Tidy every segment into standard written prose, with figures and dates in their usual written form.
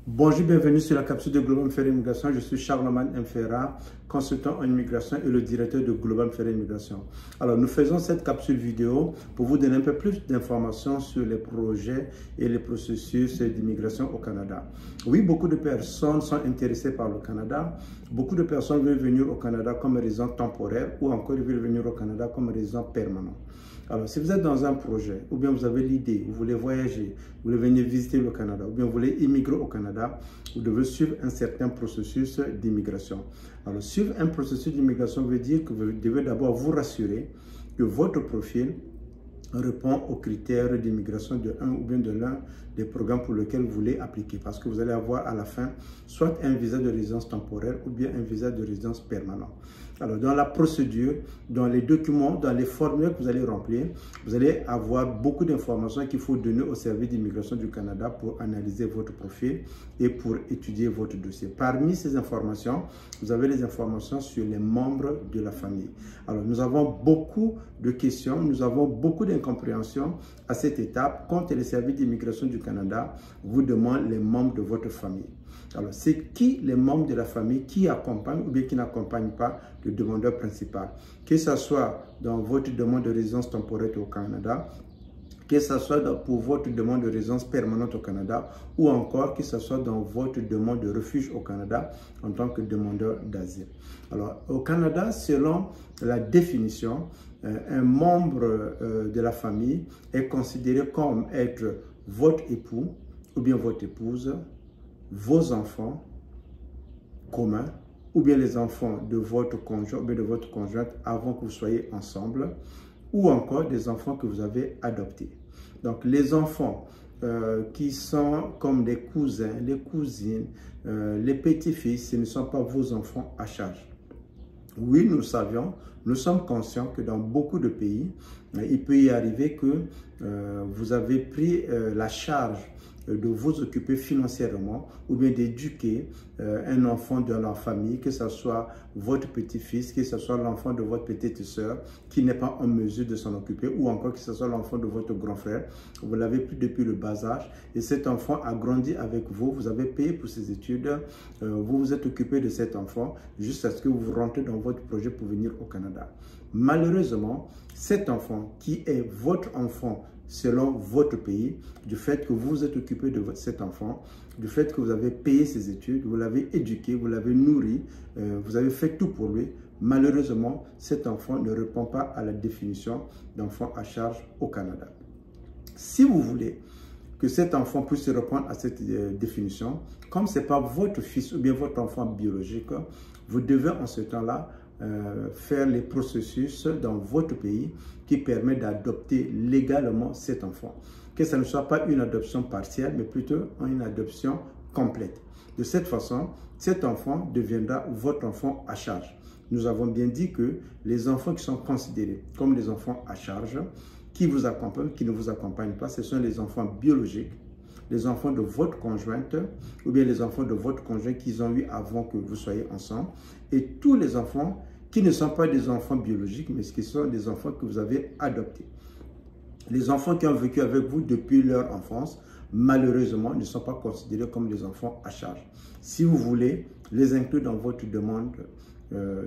Bonjour, bienvenue sur la capsule de Global Ferry Immigration. Je suis Charlemagne Mfera, consultant en immigration et le directeur de Global Ferry Immigration. Alors, nous faisons cette capsule vidéo pour vous donner un peu plus d'informations sur les projets et les processus d'immigration au Canada. Oui, beaucoup de personnes sont intéressées par le Canada. Beaucoup de personnes veulent venir au Canada comme résidents temporaires ou encore veulent venir au Canada comme résidents permanents. Alors, si vous êtes dans un projet, ou bien vous avez l'idée, vous voulez voyager, vous voulez venir visiter le Canada, ou bien vous voulez immigrer au Canada, vous devez suivre un certain processus d'immigration. Alors, suivre un processus d'immigration veut dire que vous devez d'abord vous rassurer que votre profil répond aux critères d'immigration de un ou bien de l'un des programmes pour lesquels vous voulez appliquer. Parce que vous allez avoir à la fin soit un visa de résidence temporaire ou bien un visa de résidence permanent. Alors, dans la procédure, dans les documents, dans les formulaires que vous allez remplir, vous allez avoir beaucoup d'informations qu'il faut donner au service d'immigration du Canada pour analyser votre profil et pour étudier votre dossier. Parmi ces informations, vous avez les informations sur les membres de la famille. Alors, nous avons beaucoup de questions, nous avons beaucoup d'incompréhensions à cette étape quand les services d'immigration du Canada vous demandent les membres de votre famille. Alors, c'est qui les membres de la famille qui accompagnent ou bien qui n'accompagnent pas le demandeur principal, que ce soit dans votre demande de résidence temporaire au Canada, que ce soit pour votre demande de résidence permanente au Canada ou encore que ce soit dans votre demande de refuge au Canada en tant que demandeur d'asile. Alors, au Canada, selon la définition, un membre de la famille est considéré comme être votre époux ou bien votre épouse, vos enfants communs ou bien les enfants de votre conjoint ou bien de votre conjointe avant que vous soyez ensemble ou encore des enfants que vous avez adoptés. Donc les enfants qui sont comme des cousins, les cousines, les petits-fils, ce ne sont pas vos enfants à charge. Oui, nous savions, nous sommes conscients que dans beaucoup de pays, il peut y arriver que vous avez pris la charge de vous occuper financièrement ou bien d'éduquer un enfant de la famille, que ce soit votre petit-fils, que ce soit l'enfant de votre petite sœur qui n'est pas en mesure de s'en occuper ou encore que ce soit l'enfant de votre grand frère. Vous l'avez pris depuis le bas âge et cet enfant a grandi avec vous, vous avez payé pour ses études, vous vous êtes occupé de cet enfant jusqu'à ce que vous rentrez dans votre projet pour venir au Canada. Malheureusement, cet enfant qui est votre enfant selon votre pays, du fait que vous vous êtes occupé de cet enfant, du fait que vous avez payé ses études, vous l'avez éduqué, vous l'avez nourri, vous avez fait tout pour lui, malheureusement, cet enfant ne répond pas à la définition d'enfant à charge au Canada. Si vous voulez que cet enfant puisse répondre à cette définition, comme ce n'est pas votre fils ou bien votre enfant biologique, vous devez en ce temps-là faire les processus dans votre pays qui permet d'adopter légalement cet enfant. Que ce ne soit pas une adoption partielle, mais plutôt une adoption complète. De cette façon, cet enfant deviendra votre enfant à charge. Nous avons bien dit que les enfants qui sont considérés comme des enfants à charge, qui vous accompagnent, qui ne vous accompagnent pas, ce sont les enfants biologiques, les enfants de votre conjointe ou bien les enfants de votre conjoint qu'ils ont eu avant que vous soyez ensemble et tous les enfants qui ne sont pas des enfants biologiques mais qui sont des enfants que vous avez adoptés. Les enfants qui ont vécu avec vous depuis leur enfance, malheureusement, ne sont pas considérés comme des enfants à charge. Si vous voulez les inclure dans votre demande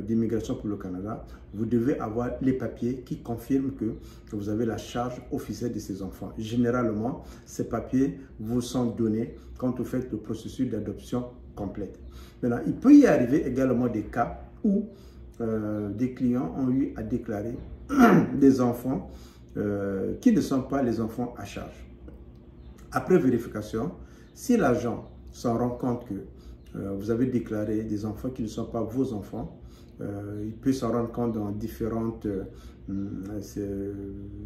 d'immigration pour le Canada, vous devez avoir les papiers qui confirment que vous avez la charge officielle de ces enfants. Généralement, ces papiers vous sont donnés quand vous faites le processus d'adoption complète. Maintenant, il peut y arriver également des cas où des clients ont eu à déclarer des enfants qui ne sont pas les enfants à charge. Après vérification, si l'agent s'en rend compte que vous avez déclaré des enfants qui ne sont pas vos enfants, il peut s'en rendre compte dans différentes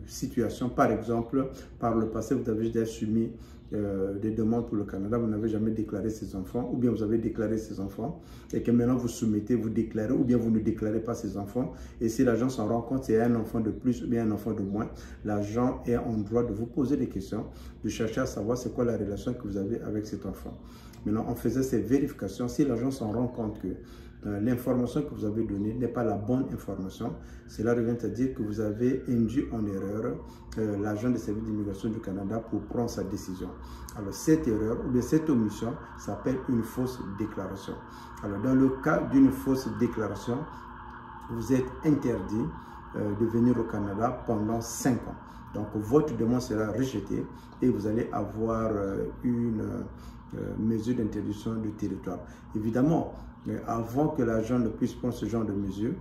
situations. Par exemple, par le passé, vous avez déjà soumis des demandes pour le Canada, vous n'avez jamais déclaré ces enfants, ou bien vous avez déclaré ces enfants, et que maintenant vous soumettez, vous déclarez, ou bien vous ne déclarez pas ces enfants, et si l'agent s'en rend compte, c'est un enfant de plus ou bien un enfant de moins, l'agent est en droit de vous poser des questions, de chercher à savoir c'est quoi la relation que vous avez avec cet enfant. Maintenant, on faisait ces vérifications, si l'agent s'en rend compte que l'information que vous avez donnée n'est pas la bonne information, cela revient à dire que vous avez induit en erreur l'agent des services d'immigration du Canada pour prendre sa décision. Alors cette erreur ou bien cette omission s'appelle une fausse déclaration. Alors dans le cas d'une fausse déclaration, vous êtes interdit de venir au Canada pendant 5 ans. Donc votre demande sera rejetée et vous allez avoir une mesure d'interdiction du territoire. Évidemment, avant que l'agent ne puisse prendre ce genre de mesure,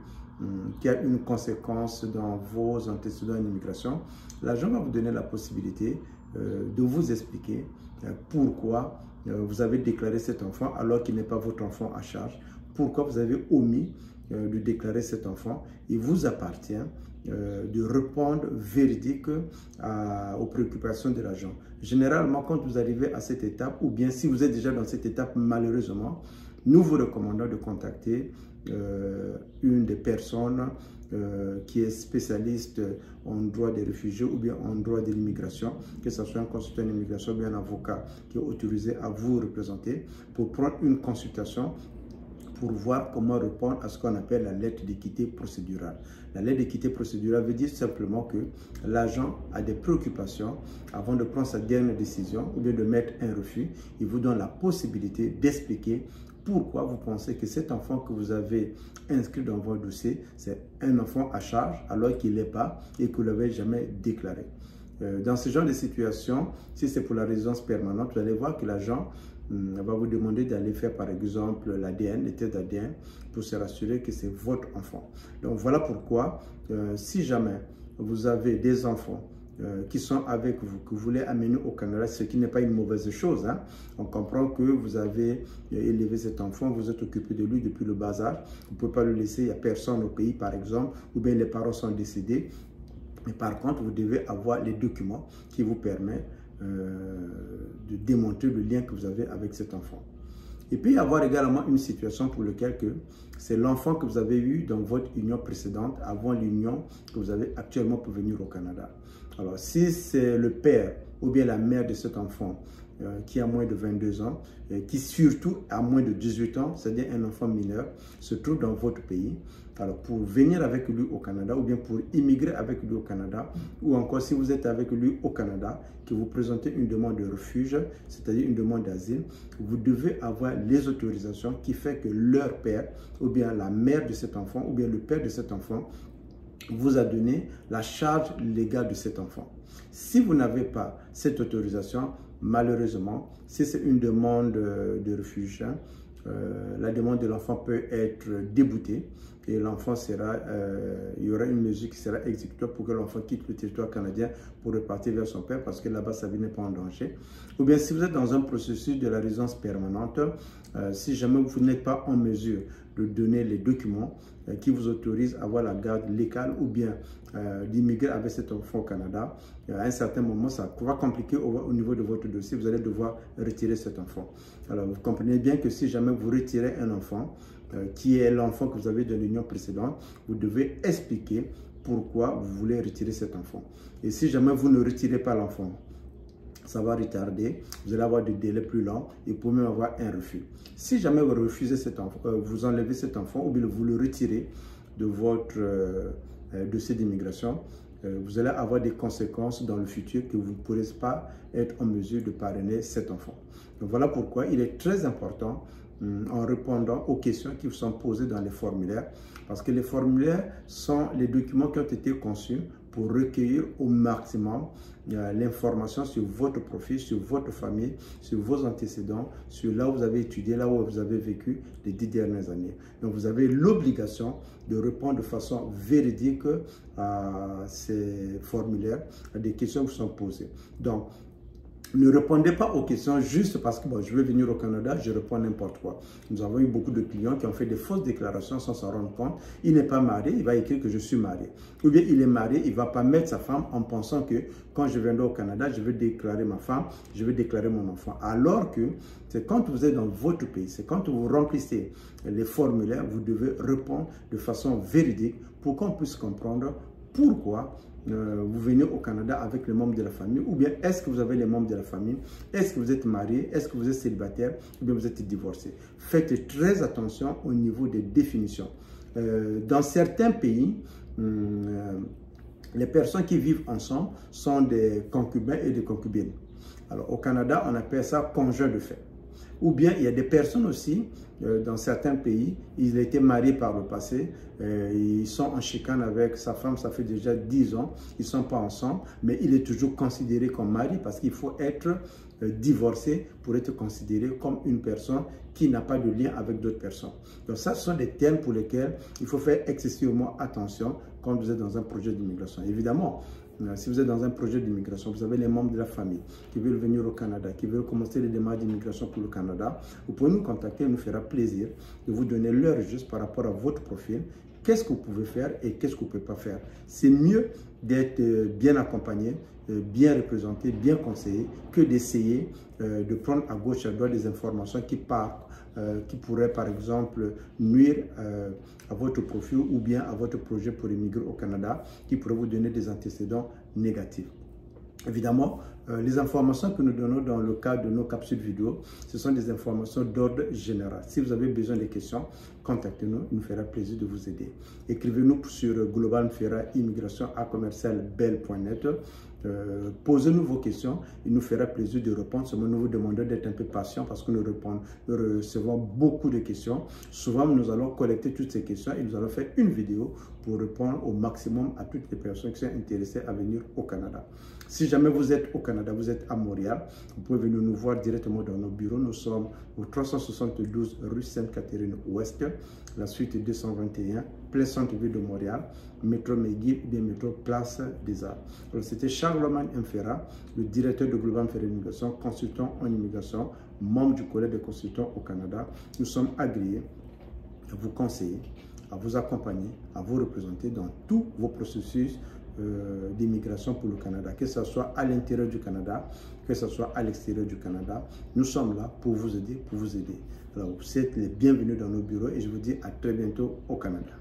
qui a une conséquence dans vos antécédents en immigration, l'agent va vous donner la possibilité de vous expliquer pourquoi vous avez déclaré cet enfant alors qu'il n'est pas votre enfant à charge, pourquoi vous avez omis de déclarer cet enfant. Il vous appartient de répondre véridique aux préoccupations de l'agent. Généralement, quand vous arrivez à cette étape, ou bien si vous êtes déjà dans cette étape, malheureusement, nous vous recommandons de contacter une des personnes qui est spécialiste en droit des réfugiés ou bien en droit de l'immigration, que ce soit un consultant d'immigration ou bien un avocat qui est autorisé à vous représenter pour prendre une consultation pour voir comment répondre à ce qu'on appelle la lettre d'équité procédurale. La lettre d'équité procédurale veut dire simplement que l'agent a des préoccupations avant de prendre sa dernière décision ou bien de mettre un refus. Il vous donne la possibilité d'expliquer pourquoi vous pensez que cet enfant que vous avez inscrit dans votre dossier, c'est un enfant à charge alors qu'il n'est pas et que vous ne l'avez jamais déclaré. Dans ce genre de situation, si c'est pour la résidence permanente, vous allez voir que l'agent va vous demander d'aller faire par exemple l'ADN, les tests d'ADN, pour se rassurer que c'est votre enfant. Donc voilà pourquoi, si jamais vous avez des enfants qui sont avec vous, que vous voulez amener au Canada, ce qui n'est pas une mauvaise chose, hein. On comprend que vous avez élevé cet enfant, vous êtes occupé de lui depuis le bas âge, vous ne pouvez pas le laisser, il n'y a personne au pays par exemple, ou bien les parents sont décédés. Mais par contre, vous devez avoir les documents qui vous permettent de démontrer le lien que vous avez avec cet enfant. Il peut y avoir également une situation pour laquelle c'est l'enfant que vous avez eu dans votre union précédente, avant l'union que vous avez actuellement pour venir au Canada. Alors, si c'est le père ou bien la mère de cet enfant qui a moins de 22 ans, qui surtout a moins de 18 ans, c'est-à-dire un enfant mineur, se trouve dans votre pays. Alors, pour venir avec lui au Canada ou bien pour immigrer avec lui au Canada, ou encore si vous êtes avec lui au Canada, que vous présentez une demande de refuge, c'est-à-dire une demande d'asile, vous devez avoir les autorisations qui fait que leur père ou bien la mère de cet enfant ou bien le père de cet enfant vous a donné la charge légale de cet enfant. Si vous n'avez pas cette autorisation, malheureusement, si c'est une demande de refuge, la demande de l'enfant peut être déboutée et l'enfant sera, il y aura une mesure qui sera exécutée pour que l'enfant quitte le territoire canadien pour repartir vers son père parce que là-bas sa vie n'est pas en danger. Ou bien si vous êtes dans un processus de la résidence permanente, si jamais vous n'êtes pas en mesure de donner les documents qui vous autorisent à avoir la garde légale ou bien d'immigrer avec cet enfant au Canada, à un certain moment, ça va compliquer au niveau de votre dossier. Vous allez devoir retirer cet enfant. Alors, vous comprenez bien que si jamais vous retirez un enfant, qui est l'enfant que vous avez de l'union précédente, vous devez expliquer pourquoi vous voulez retirer cet enfant. Et si jamais vous ne retirez pas l'enfant, ça va retarder, vous allez avoir des délais plus longs et vous pouvez même avoir un refus. Si jamais vous refusez cet enfant, vous enlevez cet enfant ou bien vous le retirez de votre dossier d'immigration, vous allez avoir des conséquences dans le futur que vous ne pourrez pas être en mesure de parrainer cet enfant. Donc voilà pourquoi il est très important en répondant aux questions qui vous sont posées dans les formulaires, parce que les formulaires sont les documents qui ont été conçus pour recueillir au maximum l'information sur votre profil, sur votre famille, sur vos antécédents, sur là où vous avez étudié, là où vous avez vécu les 10 dernières années. Donc vous avez l'obligation de répondre de façon véridique à ces formulaires, à des questions qui sont posées. Donc, ne répondez pas aux questions juste parce que bon, je veux venir au Canada, je réponds n'importe quoi. Nous avons eu beaucoup de clients qui ont fait des fausses déclarations sans s'en rendre compte. Il n'est pas marié, il va écrire que je suis marié. Ou bien il est marié, il ne va pas mettre sa femme en pensant que quand je viendrai au Canada, je vais déclarer ma femme, je vais déclarer mon enfant. Alors que c'est quand vous êtes dans votre pays, c'est quand vous remplissez les formulaires, vous devez répondre de façon véridique pour qu'on puisse comprendre pourquoi vous venez au Canada avec les membres de la famille, ou bien est-ce que vous avez les membres de la famille, est-ce que vous êtes marié, est-ce que vous êtes célibataire, ou bien vous êtes divorcé. Faites très attention au niveau des définitions. Dans certains pays, les personnes qui vivent ensemble sont des concubins et des concubines. Alors au Canada, on appelle ça conjoint de fait. Ou bien il y a des personnes aussi, dans certains pays, ils étaient mariés par le passé, ils sont en chicane avec sa femme, ça fait déjà 10 ans, ils ne sont pas ensemble, mais il est toujours considéré comme mari parce qu'il faut être divorcé pour être considéré comme une personne qui n'a pas de lien avec d'autres personnes. Donc ça, ce sont des termes pour lesquels il faut faire excessivement attention quand vous êtes dans un projet d'immigration. Évidemment, si vous êtes dans un projet d'immigration, vous avez les membres de la famille qui veulent venir au Canada, qui veulent commencer les démarches d'immigration pour le Canada, vous pouvez nous contacter, il nous fera plaisir de vous donner l'heure juste par rapport à votre profil. Qu'est-ce que vous pouvez faire et qu'est-ce que vous ne pouvez pas faire. C'est mieux d'être bien accompagné, bien représenté, bien conseillé, que d'essayer de prendre à gauche et à droite des informations qui partent, qui pourraient par exemple nuire à votre profil ou bien à votre projet pour immigrer au Canada, qui pourraient vous donner des antécédents négatifs. Évidemment, les informations que nous donnons dans le cadre de nos capsules vidéo, ce sont des informations d'ordre général. Si vous avez besoin de questions, contactez-nous, il nous fera plaisir de vous aider. Écrivez-nous sur globalmfera@bell.net. Posez-nous vos questions, il nous fera plaisir de répondre. Seulement, nous vous demandons d'être un peu patient parce que nous recevons beaucoup de questions. Souvent, nous allons collecter toutes ces questions et nous allons faire une vidéo pour répondre au maximum à toutes les personnes qui sont intéressées à venir au Canada. Si jamais vous êtes au Canada, vous êtes à Montréal, vous pouvez venir nous voir directement dans nos bureaux. Nous sommes au 372 rue Sainte-Catherine-Ouest, la suite 221, plein centre-ville de Montréal, métro McGill ou bien métro Place des Arts. C'était Charlemagne Mfera, le directeur de Global Mfera Immigration, consultant en immigration, membre du collège des consultants au Canada. Nous sommes agréés à vous conseiller, à vous accompagner, à vous représenter dans tous vos processus d'immigration pour le Canada, que ce soit à l'intérieur du Canada, que ce soit à l'extérieur du Canada. Nous sommes là pour vous aider, Alors, vous êtes les bienvenus dans nos bureaux et je vous dis à très bientôt au Canada.